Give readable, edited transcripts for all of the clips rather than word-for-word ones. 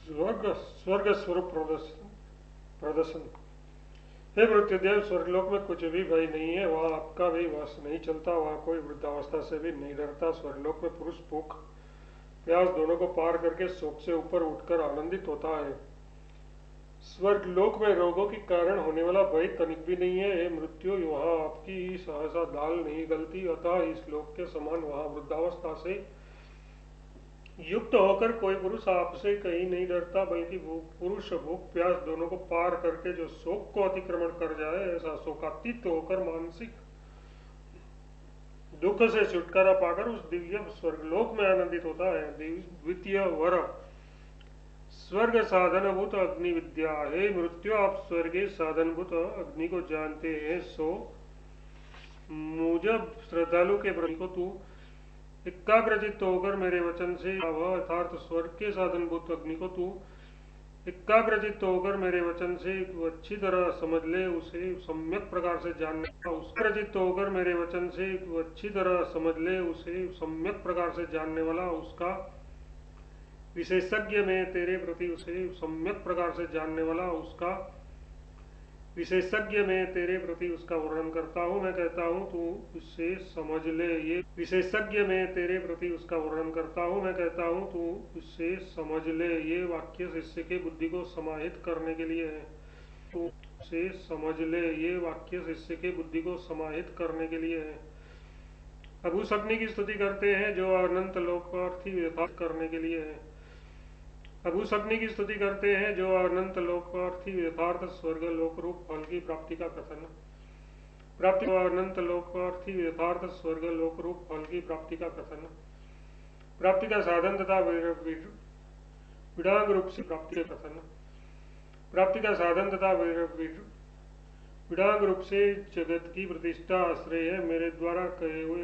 स्वर्ग स्वर्ग स्वरूप प्रदर्शन। हे मृत्युदेव, स्वर्गलोक में कुछ भी भय नहीं है, वहाँ आपका भी वास नहीं चलता, वहाँ कोई वृद्धावस्था से भी नहीं डरता। स्वर्गलोक में पुरुष भूख प्यास दोनों को पार करके शोक से ऊपर उठकर आनंदित होता है। स्वर्गलोक में रोगों के कारण होने वाला भय तनिक भी नहीं है। हे मृत्यु, वहाँ आपकी सहसा दाल नहीं गलती, अतः इस लोक के समान वहाँ वृद्धावस्था से युक्त होकर कोई पुरुष आपसे कहीं नहीं डरता, बल्कि पुरुष भूख प्यास दोनों को पार करके जो शोक को अतिक्रमण कर जाए, ऐसा शोकातीत होकर मानसिक दुख से छुटकारा पाकर उस दिव्य स्वर्गलोक में आनंदित होता है। द्वितीय वर स्वर्ग साधनभूत अग्नि विद्या। हे मृत्यु, आप स्वर्गीय साधनभूत अग्नि को जानते हैं, सो मुझे श्रद्धालु के प्रति को तू एकाग्रचित्त होकर मेरे वचन से अर्थात स्वर्ग के साधनभूत अग्नि को तू एकाग्रचित्त होकर मेरे वचन से अच्छी तरह समझ ले, उसे सम्यक प्रकार से जानने एकाग्रचित्त होकर मेरे वचन से अच्छी तरह समझ ले, उसे सम्यक प्रकार से जानने वाला उसका विशेषज्ञ में तेरे प्रति उसे सम्यक प्रकार से जानने वाला उसका विशेषज्ञ में तेरे प्रति उसका वर्णन करता हूँ। मैं कहता हूँ तू इसे समझ ले, ये विशेषज्ञ में तेरे प्रति उसका वर्णन करता हूँ। मैं कहता हूँ तू इसे समझ ले, ये वाक्य शिष्य के बुद्धि को समाहित करने के लिए है। तू इसे समझ ले, ये वाक्य शिष्य के बुद्धि को समाहित करने के लिए है। अब उस अग्नि की स्तुति करते हैं जो अनंत लोकार्थी यथार्थ करने के लिए है। अब उस अग्नि की स्तुति करते हैं जो अनंत लोकार्थी यथार्थ स्वर्ग लोक रूप फल की प्राप्ति का कथन अनंत लोकार्थी यथार्थ स्वर्ग लोक रूप फल की प्राप्ति का कथन, प्राप्ति का साधन तथा विडांग रूप से प्राप्ति का कथन, प्राप्ति का साधन तथा विडांग रूप से जगत की प्रतिष्ठा आश्रय है। मेरे द्वारा कहे हुए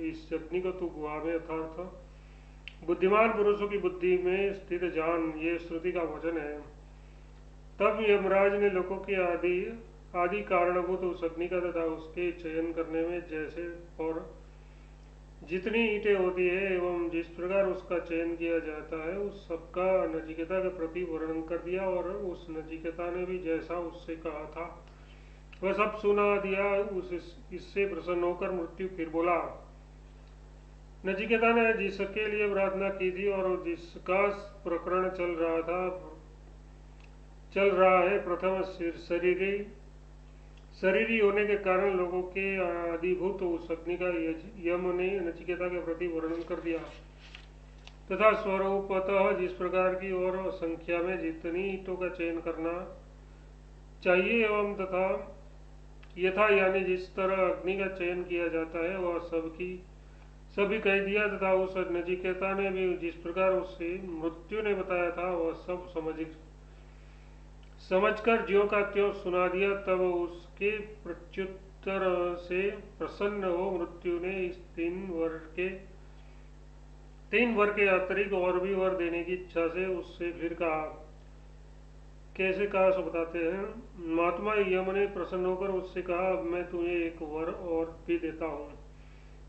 इस अग्नि को तू गुहा में यथार्थ बुद्धिमान पुरुषों की बुद्धि में स्थित जान, ये श्रुति का वचन है। तब यमराज ने लोगों के आदि कारणभूत उस अग्नि का तथा उसके चयन करने में जैसे और जितनी ईंटें होती है एवं जिस प्रकार उसका चयन किया जाता है, उस सबका नचिकेता के प्रति वर्णन कर दिया। और उस नचिकेता ने भी जैसा उससे कहा था वह सब सुना दिया। इससे प्रसन्न होकर मृत्यु फिर बोला, नचिकेता ने जिसके लिए प्रार्थना की थी और जिसका प्रकरण चल रहा है, प्रथम शरीरी होने के कारण लोगों के आदिभूत उस अग्नि का यम ने नचिकेता के प्रति वर्णन कर दिया तथा स्वरूपतः जिस प्रकार की और संख्या में जितनी ईंटों का चयन करना चाहिए एवं तथा यथा यानी जिस तरह अग्नि का चयन किया जाता है वह सभी कह दिया। तथा उस नचिकेता ने भी जिस प्रकार उससे मृत्यु ने बताया था वह सब समझकर ज्यों का त्यों सुना दिया। तब उसके प्रत्युत्तर से प्रसन्न हो मृत्यु ने इस तीन वर के अतिरिक्त और भी वर देने की इच्छा से उससे फिर कहा। कैसे कहा सो बताते हैं। महात्मा यम ने प्रसन्न होकर उससे कहा, अब मैं तुम्हें एक वर और भी देता हूँ।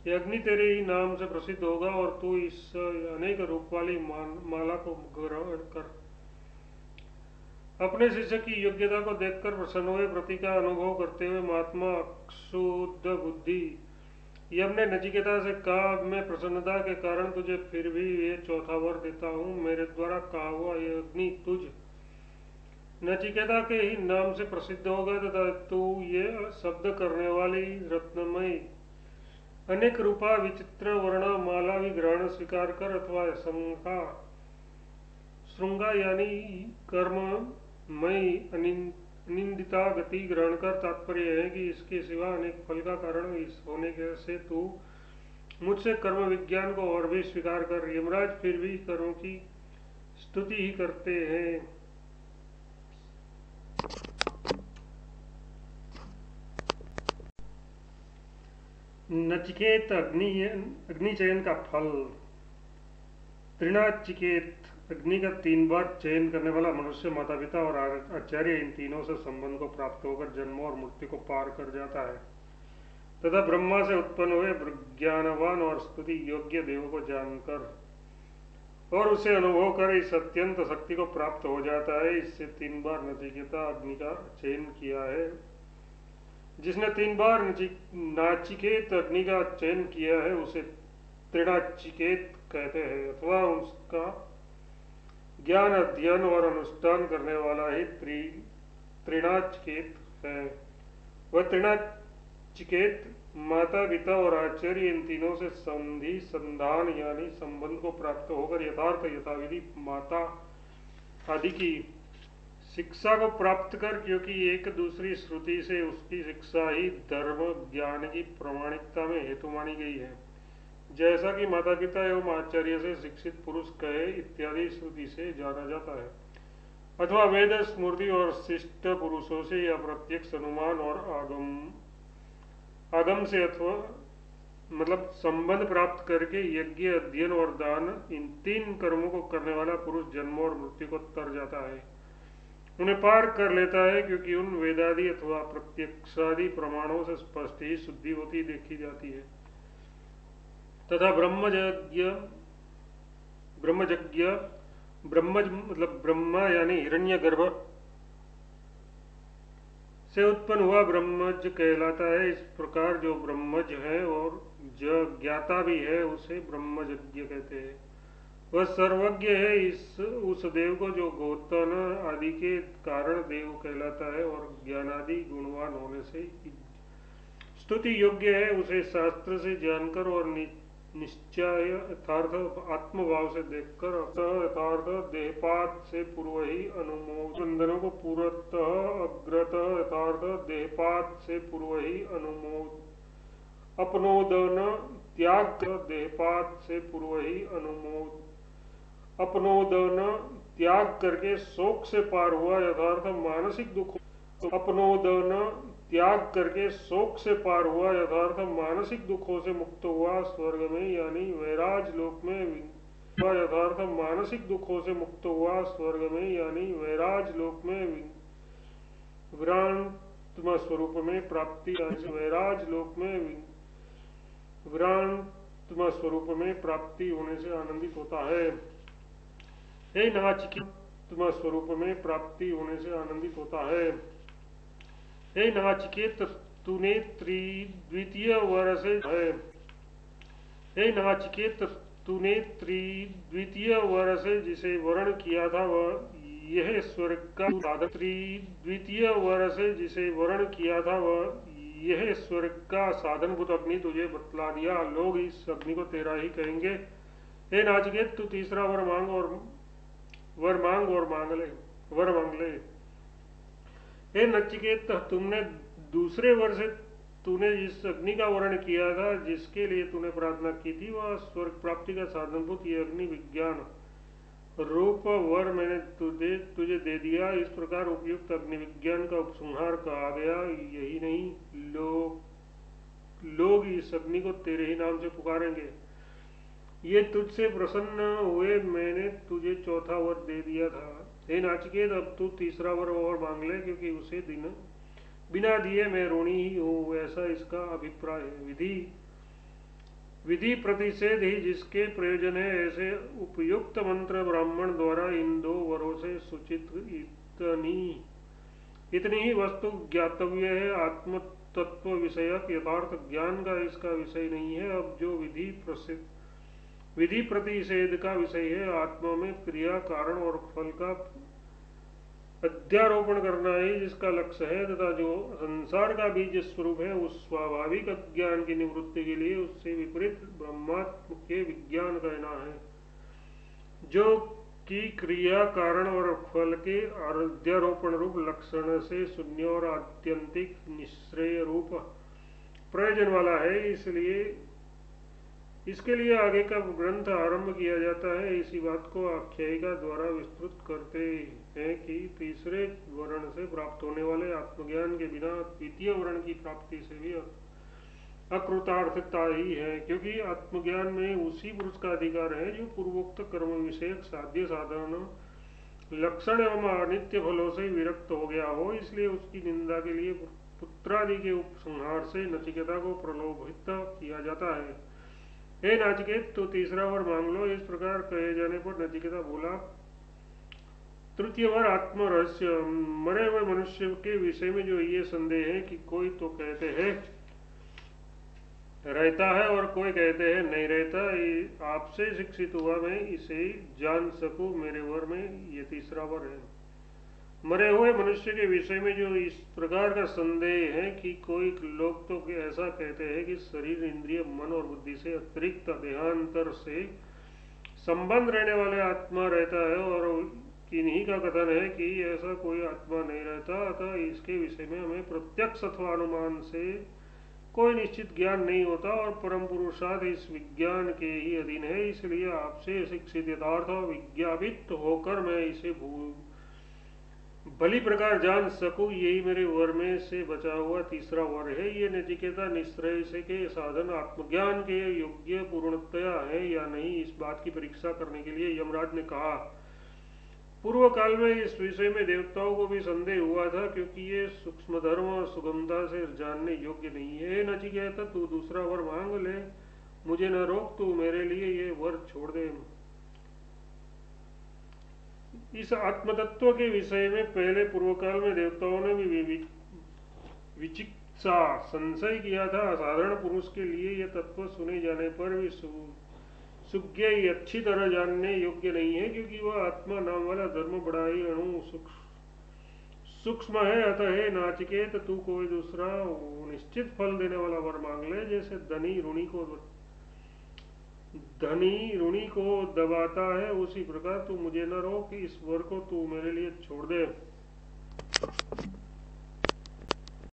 यह अग्नि तेरे ही नाम से प्रसिद्ध होगा और तू इस अनेक रूप वाली माला को ग्रहण कर। अपने शिष्य की योग्यता को देखकर प्रसन्न हुए प्रति का अनुभव करते हुए महात्मा अक्षुद्ध बुद्धि यम ने नचिकेता से कहा, अब मैं प्रसन्नता के कारण तुझे फिर भी ये चौथा वर देता हूँ। मेरे द्वारा कहा हुआ यह अग्नि तुझ नचिकेता के ही नाम से प्रसिद्ध होगा तथा तू ये शब्द करने वाली रत्नमयी अनेक रूपा विचित्र वर्ण माला विग्रहण स्वीकार कर अथवा श्रृंगा यानी कर्ममयी अनिंदिता गति ग्रहण कर। तात्पर्य है कि इसके सिवा अनेक फल का कारण इस होने से तू मुझसे कर्म विज्ञान को और भी स्वीकार कर। यमराज फिर भी कर्म की स्तुति ही करते हैं। नचिकेत अग्नि चयन का फल। त्रिनाचिकेत अग्नि का 3 बार चयन करने वाला मनुष्य माता पिता और आचार्य इन तीनों से संबंध को प्राप्त होकर जन्म और मृत्यु को पार कर जाता है तथा ब्रह्मा से उत्पन्न हुए ज्ञानवान और स्तुति योग्य देवों को जानकर और उसे अनुभव कर इस अत्यंत शक्ति को प्राप्त हो जाता है। इससे 3 बार नचिकेता अग्नि का चयन किया है। जिसने 3 बार नाचिकेत अग्नि का चयन किया है उसे त्रिनाचिकेत कहते हैं, अथवा उसका ज्ञान अध्ययन और अनुष्ठान करने वाला ही त्रिनाचिकेत है। वह त्रिनाचिकेत माता पिता और आचार्य इन तीनों से संधि संधान यानी संबंध को प्राप्त होकर यथार्थ यथाविधि माता आदि की शिक्षा को प्राप्त कर, क्योंकि एक दूसरी श्रुति से उसकी शिक्षा ही धर्म ज्ञान की प्रमाणिकता में हेतु मानी गई है, जैसा कि माता पिता एवं आचार्य से शिक्षित पुरुष कहे इत्यादि श्रुति से जाना जाता है, अथवा वेद स्मृति और शिष्ट पुरुषों से या प्रत्यक्ष अनुमान और आगम से, अथवा मतलब संबंध प्राप्त करके यज्ञ अध्ययन और दान इन 3 कर्मों को करने वाला पुरुष जन्म और मृत्यु को तर जाता है, उन्हें पार कर लेता है, क्योंकि उन वेदादि अथवा प्रत्यक्षादि प्रमाणों से स्पष्ट ही शुद्धि होती देखी जाती है। तथा ब्रह्मज मतलब ब्रह्मा यानी हिरण्यगर्भ से उत्पन्न हुआ ब्रह्मज कहलाता है। इस प्रकार जो ब्रह्मज है और जो ज्ञाता भी है उसे ब्रह्मज्ञ कहते हैं। वह सर्वज्ञ है। उस देव को जो गोतन आदि के कारण देव कहलाता है और ज्ञानादि गुणवान होने से स्तुति योग्य है, उसे शास्त्र से जानकर और निश्चय यथार्थ आत्मभाव से देखकर यथार्थ देहपात से पूर्व ही अनुमोद बंधनों को पूर्वतः अग्रत यथार्थ देहपात से पूर्व ही अनुमोद अपनोदन त्याग देहपात से पूर्व ही अनुमोद अपनोदन त्याग करके शोक से पार हुआ यथार्थ मानसिक दुख अपनोदन त्याग करके शोक से पार हुआ यथार्थ मानसिक दुखों से मुक्त हुआ स्वर्ग में यानी वैराज लोक में यथार्थ मानसिक दुखों से मुक्त हुआ स्वर्ग में यानी वैराज लोक में विरांतम स्वरूप में प्राप्ति वैराज लोक में विरांतम स्वरूप में प्राप्ति होने से आनंदित होता है। हे नाचिकेत स्वरूप में प्राप्ति होने से आनंदित होता है। हे नाचिकेत तूने द्वितीय वर्ष है। हे नाचिकेत तूने द्वितीय वर्ष जिसे वर्ण किया था वह यह स्वर्ग का साधन द्वितीय वर्ष जिसे वर्ण किया था वह यह स्वर्ग का साधनभूत अग्नि तुझे बतला दिया। लोग इस अग्नि को तेरा ही कहेंगे। हे नाचिकेत तू तीसरा वर मांग और मांग ले। हे नचिकेत तुमने दूसरे वर्ष तूने जिस अग्नि का वर्ण किया था जिसके लिए तूने प्रार्थना की थी वह स्वर्ग प्राप्ति का साधनभूत ये अग्नि विज्ञान रूप वर मैंने तुझे दे दिया। इस प्रकार उपयुक्त अग्नि विज्ञान का उपसंहार कहा गया। यही नहीं, लोग इस अग्नि को तेरे ही नाम से पुकारेंगे। ये तुझसे प्रसन्न हुए, मैंने तुझे चौथा वर दे दिया था। हे नाचिकेत अब तू तीसरा वर और मांग ले, क्योंकि उसे बिना दिए मैं ऋणी ही हूँ, ऐसा इसका अभिप्राय है। विधि प्रतिषेध ही जिसके प्रयोजन है, ऐसे उपयुक्त मंत्र ब्राह्मण द्वारा इन 2 वरों से सूचित इतनी ही वस्तु ज्ञातव्य है। आत्म तत्व विषयक यथार्थ ज्ञान का इसका विषय नहीं है। अब जो विधि प्रतिषेध का विषय है, आत्मा में क्रिया कारण और फल का अध्यारोपण करना ही जिसका लक्ष्य है, तथा जो संसार का बीज स्वरूप है उस स्वाभाविक अज्ञान की निवृत्ति के लिए उससे विपरीत ब्रह्मात्म के विज्ञान कहना है, जो कि क्रिया कारण और फल के अध्यारोपण रूप लक्षण से शून्य और आत्यंतिक निश्रेय रूप प्रयोजन वाला है। इसके लिए आगे का ग्रंथ आरंभ किया जाता है। इसी बात को आख्यायिका द्वारा विस्तृत करते हैं कि तीसरे वर्ण से प्राप्त होने वाले आत्मज्ञान के बिना द्वितीय वर्ण की प्राप्ति से भी अकृतार्थता ही है, क्योंकि आत्मज्ञान में उसी पुरुष का अधिकार है जो पूर्वोक्त कर्म विषयक साध्य साधन लक्षण एवं अनित्य फलों से विरक्त हो गया हो। इसलिए उसकी निंदा के लिए पुत्रादि के उपसंहार से नचिकेता को प्रलोभित किया जाता है। हे नाचिकेत, तो तीसरा वर मांग लो। इस प्रकार कहे जाने पर नचिकेता बोला, तृतीय वर आत्म रहस्य। मरे हुए मनुष्य के विषय में जो ये संदेह है कि कोई तो कहते हैं रहता है और कोई कहते हैं नहीं रहता, आपसे शिक्षित हुआ मैं इसे जान सकूं मेरे वर में ये तीसरा वर है। मरे हुए मनुष्य के विषय में जो इस प्रकार का संदेह है कि कोई लोग तो ऐसा कहते हैं कि शरीर, इंद्रिय, मन और बुद्धि से अतिरिक्त देहांतर से संबंध रहने वाले आत्मा रहता है, और किन्हीं का कथन है कि ऐसा कोई आत्मा नहीं रहता। अतः इसके विषय में हमें प्रत्यक्ष अथवा अनुमान से कोई निश्चित ज्ञान नहीं होता, और परम पुरुषार्थ इस विज्ञान के ही अधीन है। इसलिए आपसे शिक्षित यथार्थ विज्ञापित होकर मैं इसे भली प्रकार जान सकूं, यही मेरे वर में से बचा हुआ तीसरा वर है। ये नचिकेता निश्चय से के साधन आत्मज्ञान के योग्य पूर्णतया है या नहीं, इस बात की परीक्षा करने के लिए यमराज ने कहा। पूर्व काल में इस विषय में देवताओं को भी संदेह हुआ था, क्योंकि ये सूक्ष्म धर्म और सुगमता से जानने योग्य नहीं है। नचिकेता, तू दूसरा वर मांग ले, मुझे न रोक, तू मेरे लिए ये वर छोड़ दे। इस आत्मतत्व के विषय में पहले पूर्व काल में देवताओं ने भी विचिकित्सा संशय किया था। साधारण पुरुष के लिए यह तत्व सुने जाने पर भी सुज्ञ अच्छी तरह जानने योग्य नहीं है, क्योंकि वह आत्मा नाम वाला धर्म बड़ा ही अणु सूक्ष्म है। अतः हे नाचिकेत, तू कोई दूसरा निश्चित फल देने वाला वर मांग ले। जैसे धनी ऋणी को दबाता है, उसी प्रकार तू मुझे न रोक, इस वर को तू मेरे लिए छोड़ दे।